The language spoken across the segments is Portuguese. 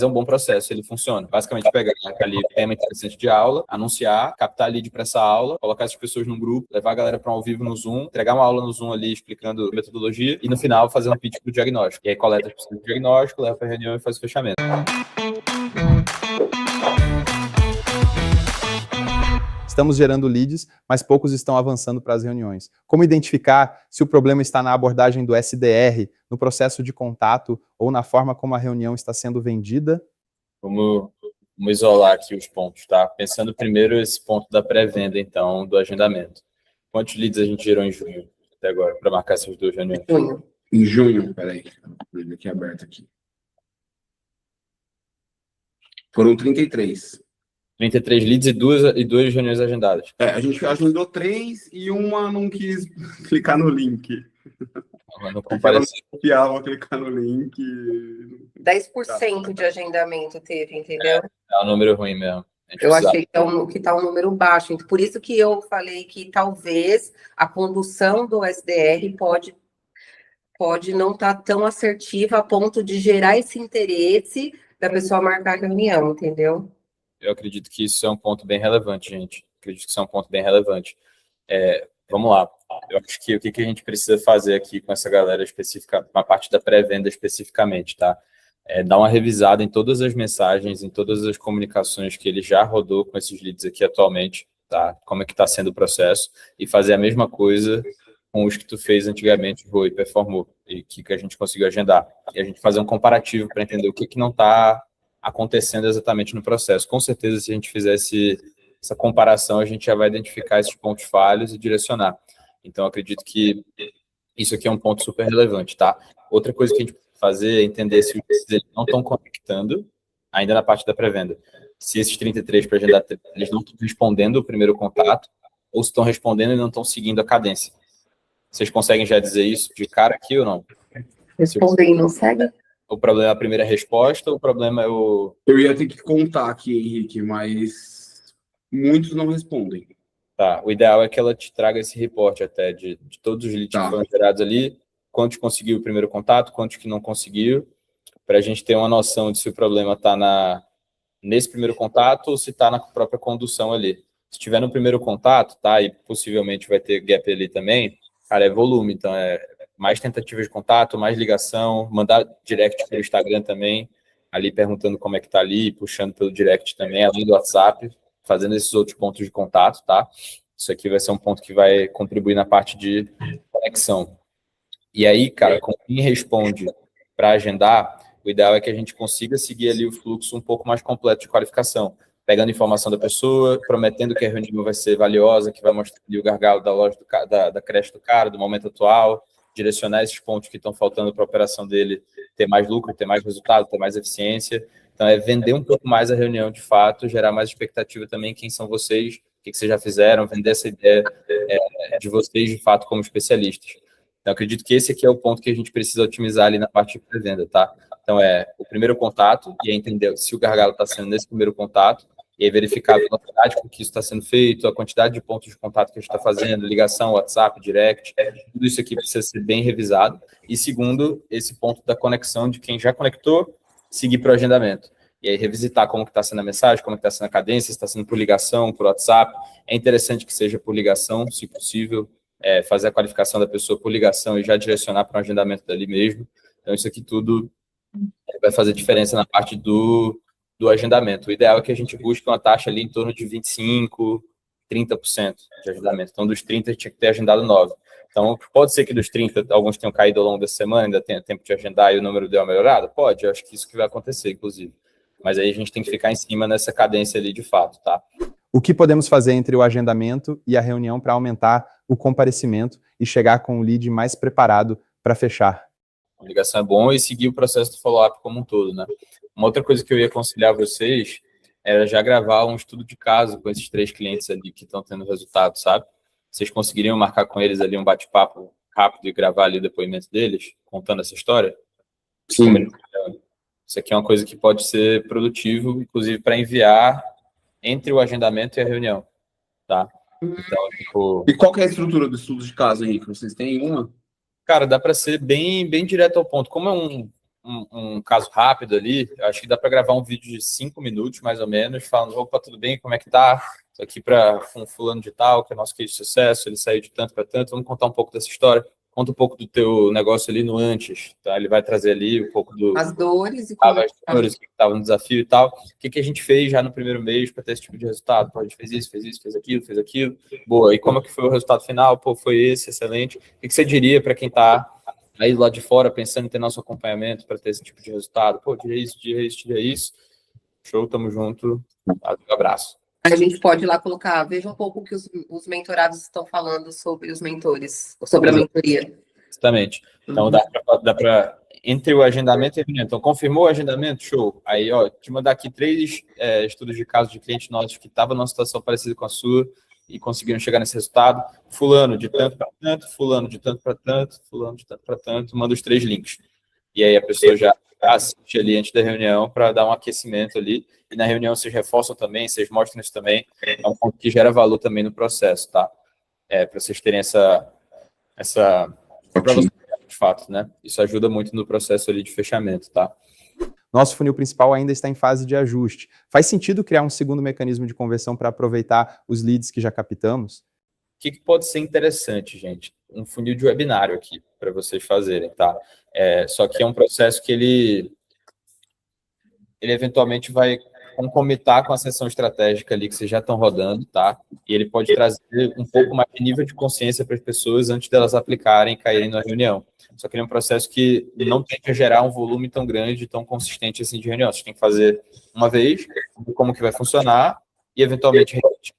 é um bom processo, ele funciona. Basicamente, pegar ali tema interessante de aula, anunciar, captar lead para essa aula, colocar essas pessoas num grupo, levar a galera para um ao vivo no Zoom, entregar uma aula no Zoom ali explicando metodologia e no final fazer um pitch pro diagnóstico. E aí coleta as pessoas do diagnóstico, leva para a reunião e faz o fechamento. Estamos gerando leads, mas poucos estão avançando para as reuniões. Como identificar se o problema está na abordagem do SDR, no processo de contato ou na forma como a reunião está sendo vendida? Vamos isolar aqui os pontos, tá? Pensando primeiro esse ponto da pré-venda, então, do agendamento. Quantos leads a gente gerou em junho até agora, para marcar essas duas reuniões? Em junho, peraí, vou ver aqui aberto aqui. Foram 33. 33 leads e duas reuniões agendadas. A gente agendou 3 e uma não quis clicar no link. Não compareceu. Confiava clicar no link. 10% de agendamento teve, entendeu? É um número ruim mesmo. Eu achei que está um número baixo. Então, por isso que eu falei que talvez a condução do SDR pode não estar tão assertiva a ponto de gerar esse interesse da pessoa marcar a reunião, entendeu? Eu acredito que isso é um ponto bem relevante, gente. Acredito que isso é um ponto bem relevante. Vamos lá. Eu acho que o que a gente precisa fazer aqui com essa galera específica, com a parte da pré-venda especificamente, tá? Dar uma revisada em todas as mensagens, em todas as comunicações que ele já rodou com esses leads aqui atualmente, tá? Como é que está sendo o processo, e fazer a mesma coisa com os que tu fez antigamente, Rui, performou, e que a gente conseguiu agendar. E a gente fazer um comparativo para entender o que não está acontecendo exatamente no processo. Com certeza, se a gente fizesse essa comparação, a gente já vai identificar esses pontos falhos e direcionar. Então, acredito que isso aqui é um ponto super relevante, tá? Outra coisa que a gente precisa fazer é entender se eles não estão conectando, ainda na parte da pré-venda. Se esses 33 para agendar, eles não estão respondendo o primeiro contato, ou se estão respondendo e não estão seguindo a cadência. Vocês conseguem já dizer isso de cara aqui ou não? Respondem e não segue? O problema é a primeira resposta, ou o problema é o... Eu ia ter que contar aqui, Henrique, mas muitos não respondem. Tá, o ideal é que ela te traga esse reporte até de todos os leads que foram gerados ali, quantos conseguiu o primeiro contato, quantos que não conseguiu, para a gente ter uma noção de se o problema está nesse primeiro contato ou se está na própria condução ali. Se estiver no primeiro contato, tá, e possivelmente vai ter gap ali também, cara, é volume, então mais tentativas de contato, mais ligação, mandar direct pelo Instagram também, ali perguntando como é que tá ali, puxando pelo direct também, além do WhatsApp, fazendo esses outros pontos de contato, tá? Isso aqui vai ser um ponto que vai contribuir na parte de conexão. E aí, cara, com quem responde para agendar, o ideal é que a gente consiga seguir ali o fluxo um pouco mais completo de qualificação, pegando informação da pessoa, prometendo que a reunião vai ser valiosa, que vai mostrar ali o gargalo da loja da creche do cara, do momento atual, direcionar esses pontos que estão faltando para a operação dele ter mais lucro, ter mais resultado, ter mais eficiência. Então, vender um pouco mais a reunião de fato, gerar mais expectativa também, quem são vocês, o que vocês já fizeram, vender essa ideia de vocês de fato como especialistas. Então, acredito que esse aqui é o ponto que a gente precisa otimizar ali na parte de pré-venda, tá? Então, o primeiro contato, e entender se o gargalo está sendo nesse primeiro contato, e aí verificar a velocidade com que isso está sendo feito, a quantidade de pontos de contato que a gente está fazendo, ligação, WhatsApp, direct, tudo isso aqui precisa ser bem revisado. E segundo, esse ponto da conexão de quem já conectou, seguir para o agendamento. E aí revisitar como que está sendo a mensagem, como que está sendo a cadência, se está sendo por ligação, por WhatsApp. É interessante que seja por ligação, se possível, fazer a qualificação da pessoa por ligação e já direcionar para um agendamento dali mesmo. Então, isso aqui tudo vai fazer diferença na parte do agendamento. O ideal é que a gente busque uma taxa ali em torno de 25%, 30% de agendamento. Então, dos 30, tinha que ter agendado 9. Então, pode ser que dos 30, alguns tenham caído ao longo da semana, ainda tenha tempo de agendar e o número deu uma melhorada? Pode, eu acho que isso que vai acontecer, inclusive. Mas aí a gente tem que ficar em cima nessa cadência ali de fato, tá? O que podemos fazer entre o agendamento e a reunião para aumentar o comparecimento e chegar com o lead mais preparado para fechar? A ligação é bom e seguir o processo do follow-up como um todo, né? Uma outra coisa que eu ia aconselhar vocês era já gravar um estudo de caso com esses 3 clientes ali que estão tendo resultado, sabe? Vocês conseguiriam marcar com eles ali um bate-papo rápido e gravar ali o depoimento deles, contando essa história? Sim. Isso aqui é uma coisa que pode ser produtivo, inclusive para enviar entre o agendamento e a reunião, tá? Então, tipo... E qual que é a estrutura do estudo de caso, Henrique? Vocês têm uma? Cara, dá para ser bem direto ao ponto. Como é um caso rápido ali, eu acho que dá para gravar um vídeo de 5 minutos, mais ou menos, falando, opa, tudo bem, como é que tá? Tô aqui para um fulano de tal, que é nosso case de sucesso, ele saiu de tanto para tanto, vamos contar um pouco dessa história. Conta um pouco do teu negócio ali no antes, tá? Ele vai trazer ali um pouco as dores e as dores que estavam no desafio e tal. O que a gente fez já no primeiro mês para ter esse tipo de resultado? Pô, a gente fez isso, fez aquilo. Boa, e como é que foi o resultado final? Pô, foi esse, excelente. O que você diria para quem está aí lá de fora pensando em ter nosso acompanhamento para ter esse tipo de resultado? Pô, diria isso. Show, tamo junto. Abraço. A gente pode ir lá colocar, veja um pouco o que os mentorados estão falando sobre os mentores, sobre a mentoria. Exatamente. Então, dá para entre o agendamento e a reunião. Então, confirmou o agendamento? Show. Aí, ó, te mandar aqui 3 estudos de caso de clientes nossos que estavam numa situação parecida com a sua e conseguiram chegar nesse resultado. Fulano de tanto para tanto, fulano de tanto para tanto, fulano de tanto para tanto, manda os 3 links. E aí a pessoa já assiste ali antes da reunião para dar um aquecimento ali. E na reunião vocês reforçam também, vocês mostram isso também. É um ponto que gera valor também no processo, tá? Para vocês terem essa para você, de fato, né? Isso ajuda muito no processo ali de fechamento, tá? Nosso funil principal ainda está em fase de ajuste. Faz sentido criar um segundo mecanismo de conversão para aproveitar os leads que já captamos? O que pode ser interessante, gente? Um funil de webinário aqui para vocês fazerem, tá? Só que é um processo que ele eventualmente vai concomitar com a sessão estratégica ali que vocês já estão rodando, tá? E ele pode trazer um pouco mais de nível de consciência para as pessoas antes delas aplicarem e caírem na reunião. Só que ele é um processo que não tem que gerar um volume tão grande, tão consistente assim de reunião. Você tem que fazer uma vez, ver como que vai funcionar e eventualmente repetir.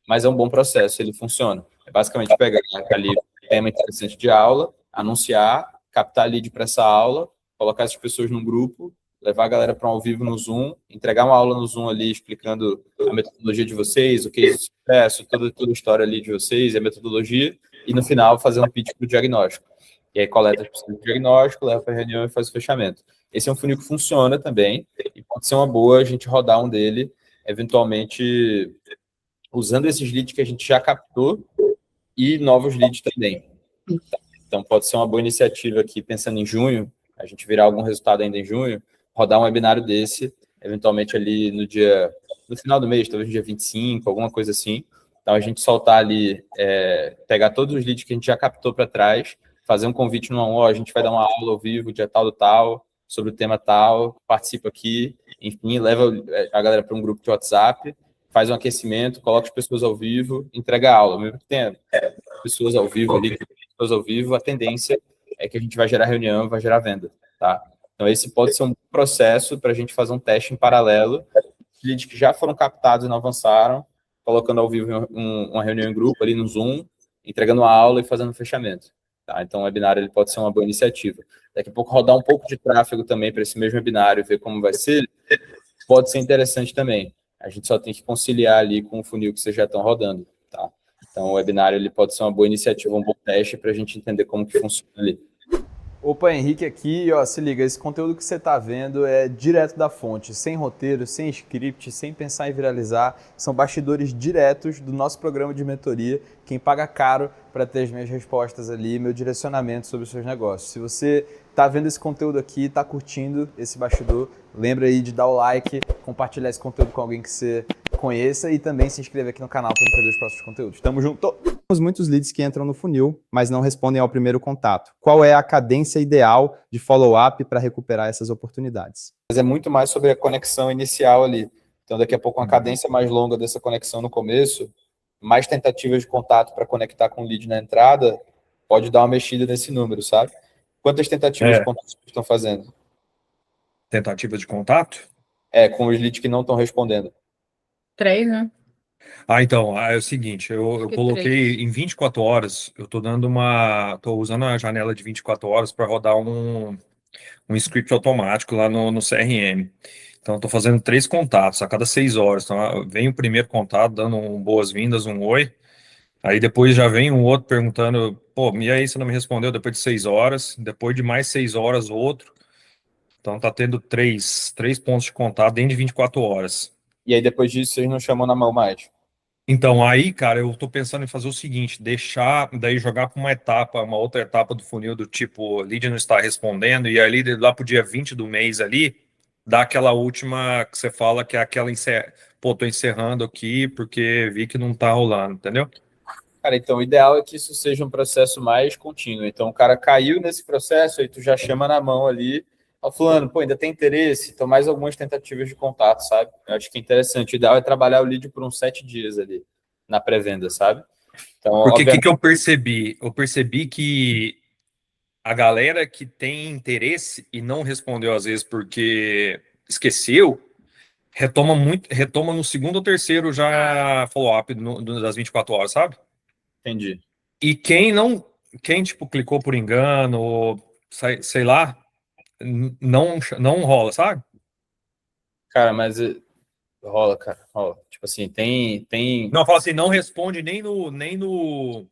Mas é um bom processo, ele funciona. É basicamente pegar ali um tema interessante de aula, anunciar, captar lead para essa aula, colocar essas pessoas num grupo, levar a galera para um ao vivo no Zoom, entregar uma aula no Zoom ali explicando a metodologia de vocês, o case de sucesso, toda a história ali de vocês, a metodologia, e no final fazer um pitch para o diagnóstico. E aí coleta as pessoas do diagnóstico, leva para a reunião e faz o fechamento. Esse é um funil que funciona também, e pode ser uma boa a gente rodar um dele, eventualmente usando esses leads que a gente já captou e novos leads também. Então pode ser uma boa iniciativa aqui, pensando em junho, a gente virar algum resultado ainda em junho, rodar um webinário desse, eventualmente ali no final do mês, talvez no dia 25, alguma coisa assim. Então, a gente soltar ali, pegar todos os leads que a gente já captou para trás, fazer um convite no 1-on-1, a gente vai dar uma aula ao vivo, dia tal do tal, sobre o tema tal, participa aqui, enfim, leva a galera para um grupo de WhatsApp, faz um aquecimento, coloca as pessoas ao vivo, entrega a aula. Mesmo que tenha pessoas ao vivo ali, a tendência é que a gente vai gerar reunião, vai gerar venda, tá? Então, esse pode ser um processo para a gente fazer um teste em paralelo, leads que já foram captados e não avançaram, colocando ao vivo uma reunião em grupo ali no Zoom, entregando uma aula e fazendo um fechamento. Tá? Então, o webinário ele pode ser uma boa iniciativa. Daqui a pouco, rodar um pouco de tráfego também para esse mesmo webinário, ver como vai ser, pode ser interessante também. A gente só tem que conciliar ali com o funil que vocês já estão rodando. Tá? Então, o webinário ele pode ser uma boa iniciativa, um bom teste para a gente entender como que funciona ali. Opa, Henrique aqui, ó, se liga, esse conteúdo que você está vendo é direto da fonte, sem roteiro, sem script, sem pensar em viralizar, são bastidores diretos do nosso programa de mentoria, quem paga caro para ter as minhas respostas ali, meu direcionamento sobre os seus negócios. Se você está vendo esse conteúdo aqui, está curtindo esse bastidor, lembra aí de dar o like, compartilhar esse conteúdo com alguém que você conheça e também se inscrever aqui no canal para não perder os próximos conteúdos. Tamo junto! Temos muitos leads que entram no funil, mas não respondem ao primeiro contato. Qual é a cadência ideal de follow-up para recuperar essas oportunidades? Mas é muito mais sobre a conexão inicial ali. Então, daqui a pouco, uma cadência mais longa dessa conexão no começo, mais tentativas de contato para conectar com o lead na entrada, pode dar uma mexida nesse número, sabe? Quantas tentativas de contato vocês estão fazendo? Tentativa de contato? Com os leads que não estão respondendo. 3, né? Então, é o seguinte, eu coloquei em 24 horas, eu estou usando a janela de 24 horas para rodar um script automático lá no CRM. Então, estou fazendo 3 contatos a cada 6 horas. Então, vem o primeiro contato dando boas-vindas, um oi, aí depois já vem um outro perguntando, pô, e aí você não me respondeu depois de 6 horas, depois de mais 6 horas outro. Então, tá tendo 3 pontos de contato dentro de 24 horas. E aí, depois disso, vocês não chamam na mão mais? Então, aí, cara, eu tô pensando em fazer o seguinte, deixar, daí jogar para uma outra etapa do funil do tipo, lead não está respondendo, e ali lá pro dia 20 do mês ali, dá aquela última que você fala que é aquela pô, tô encerrando aqui porque vi que não tá rolando, entendeu? Cara, então o ideal é que isso seja um processo mais contínuo. Então o cara caiu nesse processo, aí tu já chama na mão ali, ó, fulano, pô, ainda tem interesse? Então mais algumas tentativas de contato, sabe? Eu acho que é interessante. O ideal é trabalhar o lead por uns 7 dias ali, na pré-venda, sabe? Então, Porque o que obviamente, que eu percebi? Eu percebi que a galera que tem interesse e não respondeu às vezes porque esqueceu, retoma no segundo ou terceiro já follow-up das 24 horas, sabe? entendi. E quem tipo clicou por engano, ou sei lá, não rola, sabe? Cara, mas rola, cara, rola. Tipo assim, tem Não, fala assim, não responde nem no. no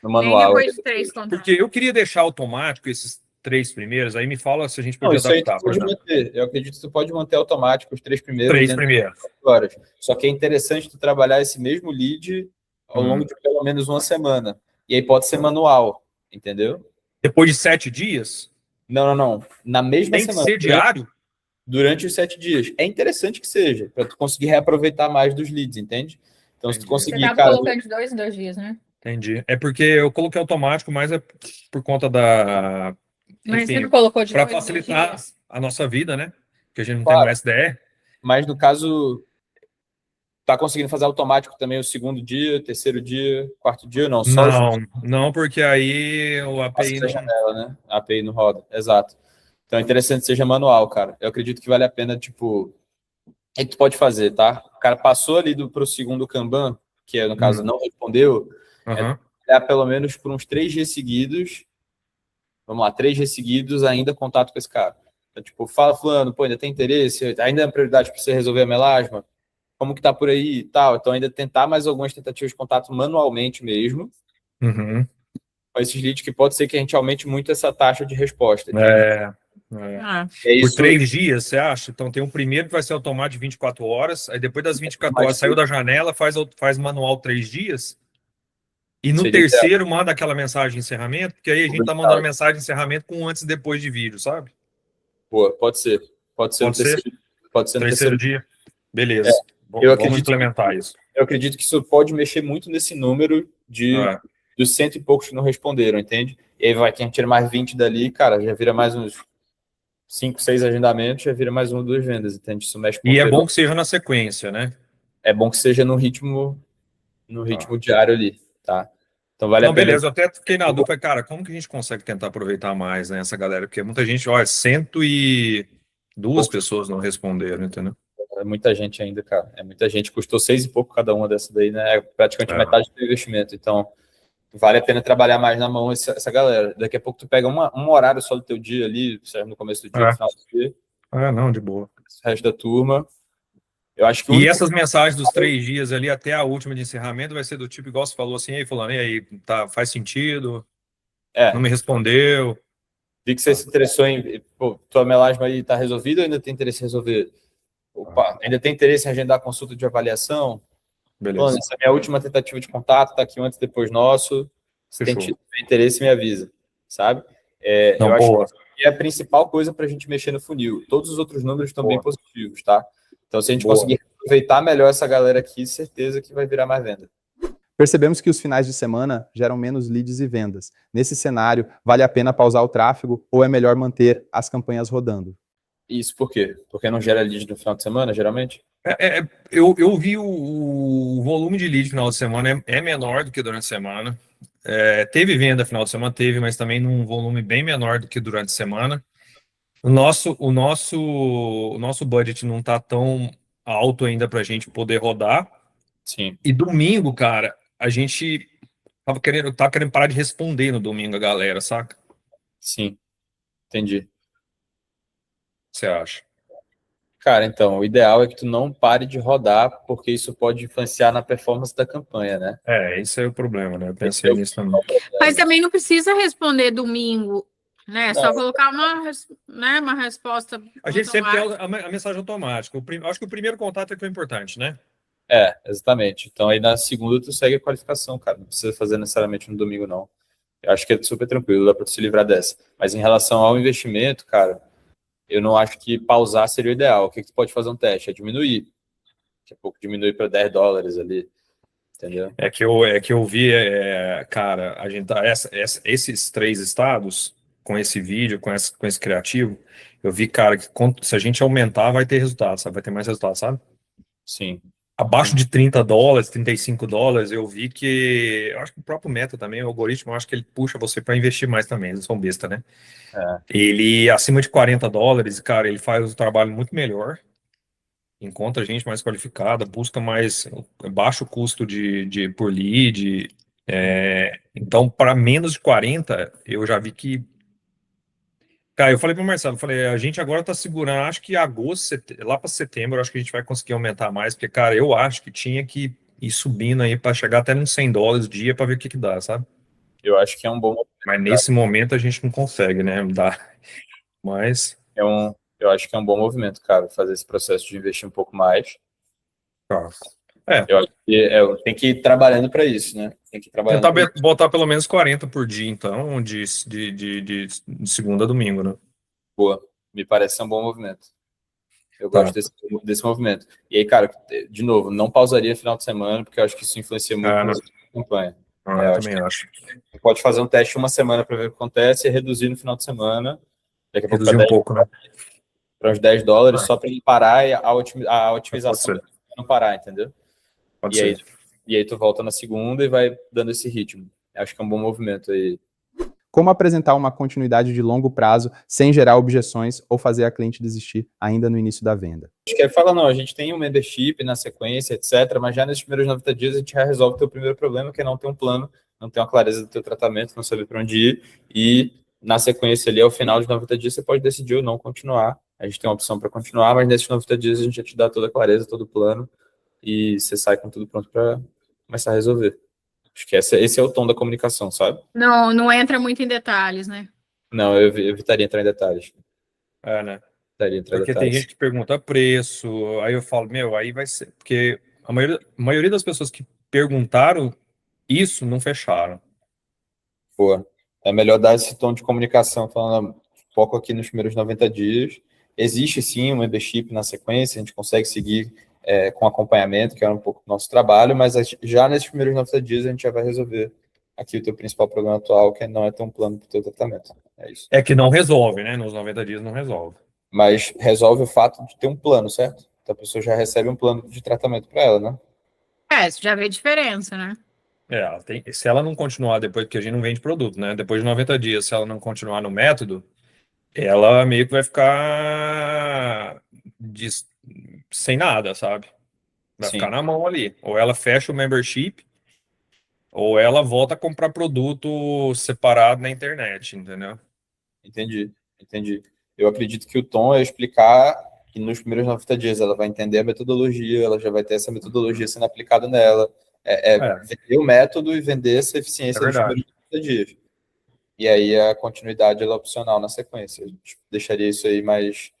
Nem manual. depois de 3 contatos. Porque eu queria deixar automático esses 3 primeiros, aí me fala se a gente Não, podia isso aí tu adaptar, por pode exemplo. manter. Eu acredito que tu pode manter automático os 3 primeiros 3 dentro de primeiros. 24 horas. Só que é interessante tu trabalhar esse mesmo lead ao longo de pelo menos uma semana. E aí pode ser manual, entendeu? Depois de 7 dias, Não, não, não. Na mesma tem que semana, ser diário. durante os 7 dias. É interessante que seja, para tu conseguir reaproveitar mais dos leads, entende? Então, se tu Entendi. Você conseguir, tá cara, colocando de 2 em 2 dias, né? Entendi. É porque eu coloquei automático, mas é por conta da. Mas você Enfim, não colocou de para 2 em 2 facilitar dias? a nossa vida, né? Porque a gente não tem um claro, SDR. mas no caso, tá conseguindo fazer automático também o segundo dia, terceiro dia, quarto dia, não, só os Não, porque aí o API passos da não. janela, né? A API não roda, exato. Então é interessante que seja manual, cara. Eu acredito que vale a pena, tipo, o que tu pode fazer, tá? O cara passou ali pro segundo Kanban, que é, no caso, não respondeu, é Aham. trabalhar pelo menos por uns 3 dias seguidos, vamos lá, 3 dias seguidos, ainda contato com esse cara. Então, tipo, fala, fulano, pô, ainda tem interesse? Ainda é prioridade para você resolver a melasma? Como que tá por aí e tal? Então, ainda tentar mais algumas tentativas de contato manualmente mesmo, Uhum. com esses leads, que pode ser que a gente aumente muito essa taxa de resposta, entende? É. Ah, É Por isso, 3 dias, você acha? Então tem um primeiro que vai ser automático de 24 horas, aí depois das 24 horas mais saiu da janela, faz manual 3 dias, e no seria terceiro manda aquela mensagem de encerramento, porque aí a gente tá mandando ideal. mensagem de encerramento com antes e depois de vídeo, sabe? Boa, pode ser. Pode ser no Pode ser? terceiro, pode ser no Terceiro terceiro. dia? É, Beleza. eu Vamos acredito implementar isso. eu acredito que isso pode mexer muito nesse número É. dos 100 e poucos que não responderam, entende? E aí vai, quem tira mais 20 dali, cara, já vira mais uns 5, 6 agendamentos, já vira mais uma, 2 vendas, entende? Isso mexe com o E é bom payroll. que seja na sequência, né? É bom que seja no Tá. ritmo diário ali, tá? Então vale a Não, pena. beleza, eu até fiquei na dúvida, falei, cara, como que a gente consegue tentar aproveitar mais, né, essa galera? Porque muita gente, olha, 102 pessoas não responderam, entendeu? É muita gente ainda, cara. É muita gente. Custou 6 e pouco cada uma dessa daí, né? É praticamente É. metade do investimento. Então, vale a pena trabalhar mais na mão essa galera. Daqui a pouco tu pega um horário só do teu dia ali, no começo do dia, no final do dia, Não, de boa. o resto da turma. Eu acho que o E único. essas mensagens dos 3 dias ali até a última de encerramento vai ser do tipo, igual você falou assim, ei, fulano, e aí, tá, faz sentido? Não É, me respondeu? vi que você se interessou em. Pô, tua melasma aí tá resolvida ou ainda tem interesse em resolver? Opa, ainda tem interesse em agendar a consulta de avaliação? Mano, Beleza, essa é a minha última tentativa de contato, tá aqui um antes e depois nosso. Se tem fechou. interesse, me avisa, sabe? Eu Não, acho boa, que é a principal coisa para a gente mexer no funil. Todos os outros números estão bem boa, positivos, tá? Então, se a gente boa. conseguir aproveitar melhor essa galera aqui, certeza que vai virar mais venda. Percebemos que os finais de semana geram menos leads e vendas. Nesse cenário, vale a pena pausar o tráfego ou é melhor manter as campanhas rodando? Isso por quê? Porque não gera lead no final de semana, geralmente? Eu vi o volume de lead no final de semana é menor do que durante a semana. Teve venda no final de semana, teve, mas também num volume bem menor do que durante a semana. O nosso budget não está tão alto ainda para a gente poder rodar. Sim, E domingo, cara, a gente tava querendo parar de responder no domingo a galera, saca? O sim, entendi. que você acha? Cara, então, o ideal é que tu não pare de rodar, porque isso pode influenciar na performance da campanha, né? Esse é o problema, né? Eu Esse pensei é o nisso também. mas também não precisa responder domingo, né? Não, Só colocar uma resposta A gente sempre tem automática. a mensagem automática. Acho que o primeiro contato é que é o importante, né? Exatamente. Então aí na segunda tu segue a qualificação, cara. Não precisa fazer necessariamente no domingo, não. Eu acho que é super tranquilo, dá pra tu se livrar dessa. Mas em relação ao investimento, cara, eu não acho que pausar seria o ideal. O que tu pode fazer um teste? É diminuir. Daqui a pouco diminui para $10 ali, entendeu? É que eu vi, cara, a gente tá, esses 3 estados, com esse vídeo, com esse criativo, eu vi, cara, que se a gente aumentar, vai ter resultado, sabe? Vai ter mais resultado, sabe? Sim. Abaixo de $30, $35, eu vi que, eu acho que o próprio Meta também, o algoritmo, eu acho que ele puxa você para investir mais também, eles são besta, né? Ele, acima de $40, cara, ele faz o trabalho muito melhor, encontra gente mais qualificada, busca mais baixo custo por lead. Então, para menos de 40, eu já vi que. Cara, eu falei para o Marcelo, a gente agora está segurando, acho que agosto, lá para setembro, acho que a gente vai conseguir aumentar mais, porque, cara, eu acho que tinha que ir subindo aí para chegar até uns $100 dia para ver o que dá, sabe? Eu acho que é um bom. Mas nesse momento a gente não consegue, né? Dá. Mas. Eu acho que é um bom movimento, cara, fazer esse processo de investir um pouco mais. Tá. Eu acho que tem que ir trabalhando para isso, né? Tem que ir trabalhando. Tentar botar pelo menos 40 por dia, então, de segunda a domingo, né? Boa. Me parece ser um bom movimento. Eu gosto desse movimento. E aí, cara, de novo, não pausaria final de semana, porque eu acho que isso influencia muito na campanha. Eu também acho. Você pode fazer um teste uma semana para ver o que acontece e reduzir no final de semana. Daqui a pouco reduzir um pouco, né? Para uns $10, só para ele parar e a otimização não parar, entendeu? E aí tu volta na segunda e vai dando esse ritmo. Acho que é um bom movimento aí. Como apresentar uma continuidade de longo prazo sem gerar objeções ou fazer a cliente desistir ainda no início da venda? A gente quer falar, não, a gente tem um membership na sequência, etc., mas já nesses primeiros 90 dias a gente já resolve o teu primeiro problema, que é não ter um plano, não ter uma clareza do teu tratamento, não saber para onde ir, e na sequência ali, ao final de 90 dias, você pode decidir ou não continuar. A gente tem uma opção para continuar, mas nesses 90 dias a gente já te dá toda a clareza, todo o plano, e você sai com tudo pronto para começar a resolver. Acho que esse é o tom da comunicação, sabe? Não entra muito em detalhes, né? Não, eu evitaria entrar em detalhes. Né? Porque tem gente que pergunta preço, aí eu falo, aí vai ser. Porque a maioria das pessoas que perguntaram isso não fecharam. Pô, é melhor dar esse tom de comunicação, falando, foco aqui nos primeiros 90 dias. Existe sim um membership na sequência, a gente consegue seguir com acompanhamento, que é um pouco do nosso trabalho, mas já nesses primeiros 90 dias a gente já vai resolver aqui o teu principal problema atual, que não é ter um plano para o teu tratamento. É isso. É que não resolve, né? Nos 90 dias não resolve. Mas resolve o fato de ter um plano, certo? Então a pessoa já recebe um plano de tratamento para ela, né? Você já vê diferença, né? Se ela não continuar depois, porque a gente não vende produto, né? Depois de 90 dias, se ela não continuar no método, ela meio que vai ficar sem nada, sabe? Vai ficar na mão ali. Ou ela fecha o membership, ou ela volta a comprar produto separado na internet, entendeu? Entendi. Eu acredito que o tom é explicar que nos primeiros 90 dias ela vai entender a metodologia, ela já vai ter essa metodologia sendo aplicada nela. Vender o método e vender essa eficiência nos primeiros 90 dias. E aí a continuidade ela é opcional na sequência. A gente deixaria isso aí mais...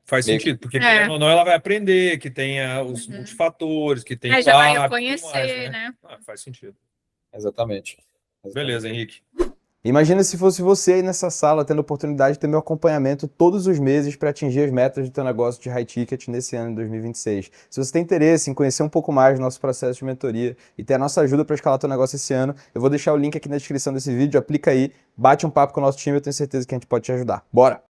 Faz sentido, porque querendo ou não, ela vai aprender que tem os multifatores, que tem já vai conhecer, né? Faz sentido. Exatamente. Beleza, Henrique. Imagina se fosse você aí nessa sala tendo a oportunidade de ter meu acompanhamento todos os meses para atingir as metas do teu negócio de high ticket nesse ano de 2026. Se você tem interesse em conhecer um pouco mais do nosso processo de mentoria e ter a nossa ajuda para escalar teu negócio esse ano, eu vou deixar o link aqui na descrição desse vídeo, aplica aí, bate um papo com o nosso time, eu tenho certeza que a gente pode te ajudar. Bora!